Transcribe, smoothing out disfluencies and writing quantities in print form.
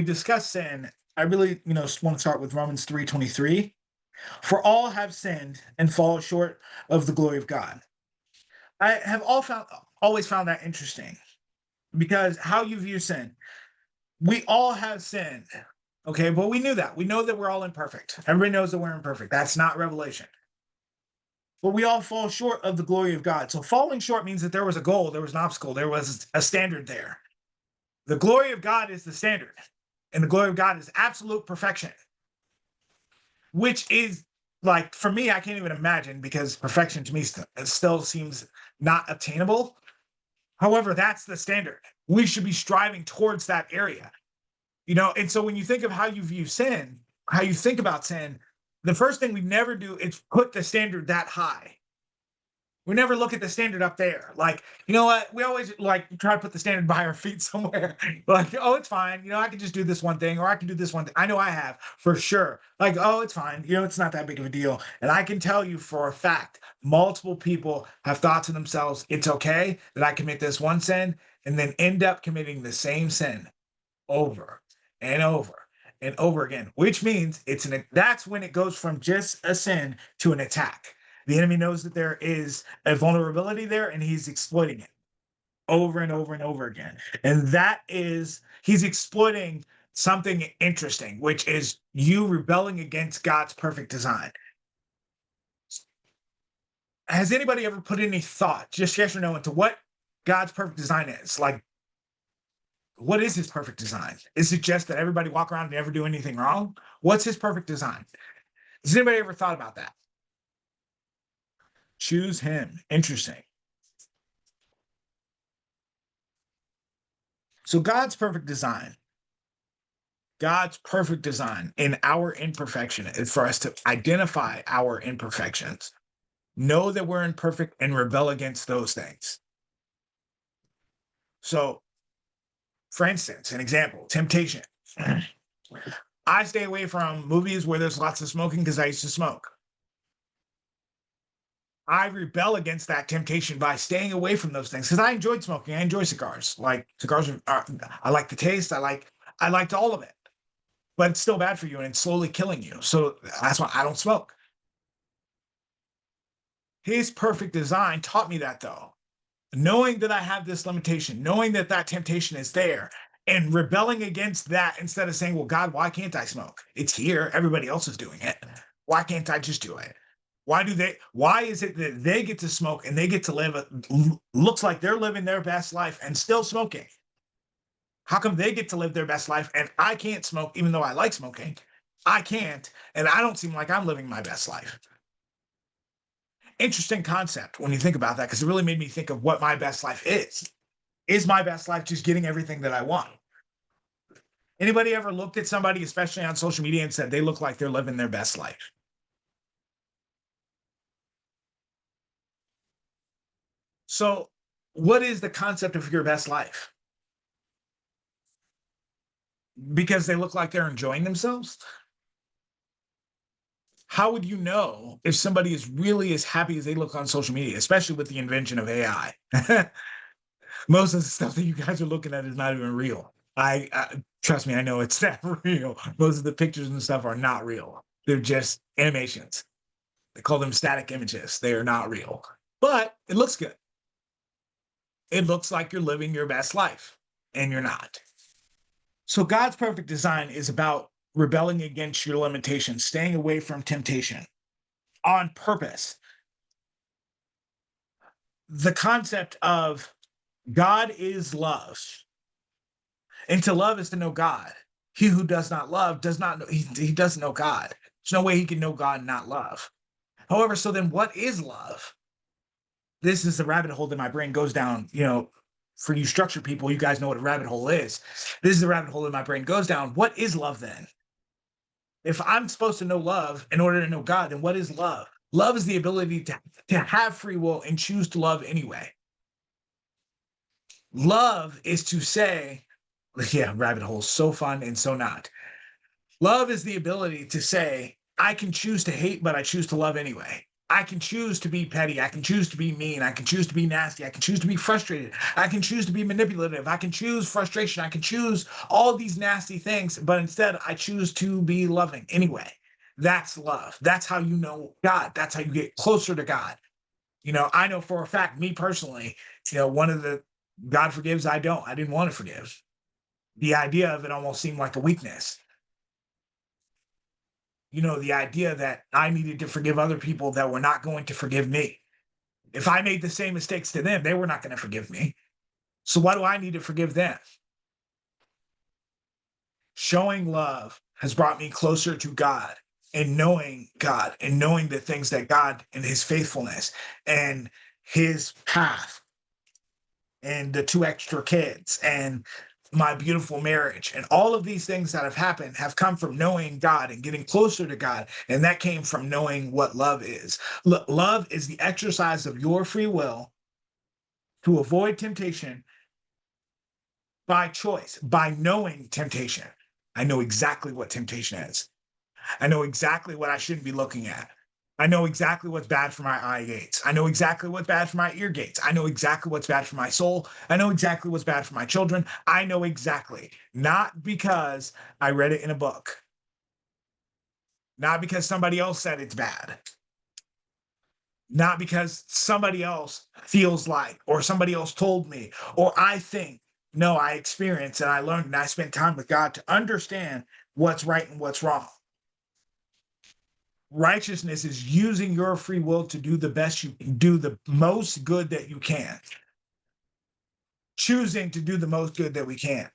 we discuss sin, I really, want to start with Romans 3:23. For all have sinned and fall short of the glory of God. I have always found that interesting because how you view sin. We all have sinned. Okay, but we knew that. We know that we're all imperfect. Everybody knows that we're imperfect. That's not revelation. But we all fall short of the glory of God. So falling short means that there was a goal, there was an obstacle, there was a standard there. The glory of God is the standard, and the glory of God is absolute perfection, which is like for me, I can't even imagine because perfection to me still seems not attainable. However, that's the standard. We should be striving towards that area, And so when you think of how you view sin, how you think about sin, the first thing we never do is put the standard that high. We never look at the standard up there. Like, you know what? We always like try to put the standard by our feet somewhere. Like, oh, it's fine. I can just do this one thing, or I can do this one thing. I know I have for sure. Like, oh, it's fine. It's not that big of a deal. And I can tell you for a fact, multiple people have thought to themselves, it's okay that I commit this one sin and then end up committing the same sin over and over and over again, which means that's when it goes from just a sin to an attack. The enemy knows that there is a vulnerability there and he's exploiting it over and over and over again. And he's exploiting something interesting, which is you rebelling against God's perfect design. Has anybody ever put any thought, just yes or no, into what God's perfect design is? Like, what is his perfect design? Is it just that everybody walk around and never do anything wrong? What's his perfect design? Has anybody ever thought about that? Choose him. Interesting. So God's perfect design in our imperfection is for us to identify our imperfections, know that we're imperfect, and rebel against those things. So, for instance, an example, temptation. I stay away from movies where there's lots of smoking because I used to smoke. I rebel against that temptation by staying away from those things because I enjoyed smoking. I enjoy cigars. Like cigars I like the taste. I liked all of it, but it's still bad for you and it's slowly killing you. So that's why I don't smoke. His perfect design taught me that though. Knowing that I have this limitation, knowing that that temptation is there, and rebelling against that instead of saying, well, God, why can't I smoke? It's here. Everybody else is doing it. Why can't I just do it? Why is it that they get to smoke and they get to live, looks like they're living their best life and still smoking? How come they get to live their best life and I can't smoke even though I like smoking? I can't, and I don't seem like I'm living my best life. Interesting concept when you think about that, because it really made me think of what my best life is. Is my best life just getting everything that I want? Anybody ever looked at somebody, especially on social media, and said they look like they're living their best life? So, what is the concept of your best life? Because they look like they're enjoying themselves? How would you know if somebody is really as happy as they look on social media, especially with the invention of AI? Most of the stuff that you guys are looking at is not even real. I trust me, I know it's not real. Most of the pictures and stuff are not real. They're just animations. They call them static images. They are not real, but it looks good. It looks like you're living your best life, and you're not. So God's perfect design is about rebelling against your limitations, staying away from temptation on purpose. The concept of God is love, and to love is to know God. He who does not love does not know, he doesn't know God. There's no way he can know God and not love. However, so then what is love? This is the rabbit hole that my brain goes down. For you structured people, you guys know what a rabbit hole is. This is the rabbit hole that my brain goes down. What is love then? If I'm supposed to know love in order to know God, then what is love? Love is the ability to have free will and choose to love anyway. Love is to say, yeah, rabbit hole, so fun and so not. Love is the ability to say, I can choose to hate, but I choose to love anyway. I can choose to be petty. I can choose to be mean. I can choose to be nasty. I can choose to be frustrated. I can choose to be manipulative. I can choose frustration. I can choose all these nasty things, but instead I choose to be loving anyway. That's love. That's how you know God. That's how you get closer to God. I know for a fact, me personally, one of the God forgives, I don't. I didn't want to forgive. The idea of it almost seemed like a weakness. The idea that I needed to forgive other people that were not going to forgive me. If I made the same mistakes to them, they were not going to forgive me. So why do I need to forgive them? Showing love has brought me closer to God and knowing the things that God and his faithfulness and his path and the two extra kids and my beautiful marriage and all of these things that have happened have come from knowing God and getting closer to God. And that came from knowing what love is. Love is the exercise of your free will to avoid temptation by choice, by knowing temptation. I know exactly what temptation is. I know exactly what I shouldn't be looking at. I know exactly what's bad for my eye gates. I know exactly what's bad for my ear gates. I know exactly what's bad for my soul. I know exactly what's bad for my children. I know exactly. Not because I read it in a book, not because somebody else said it's bad, not because somebody else feels like, or somebody else told me, or I think. No, I experienced and I learned and I spent time with God to understand what's right and what's wrong. Righteousness is using your free will to do the best you can, do the most good that you can, choosing to do the most good that we can.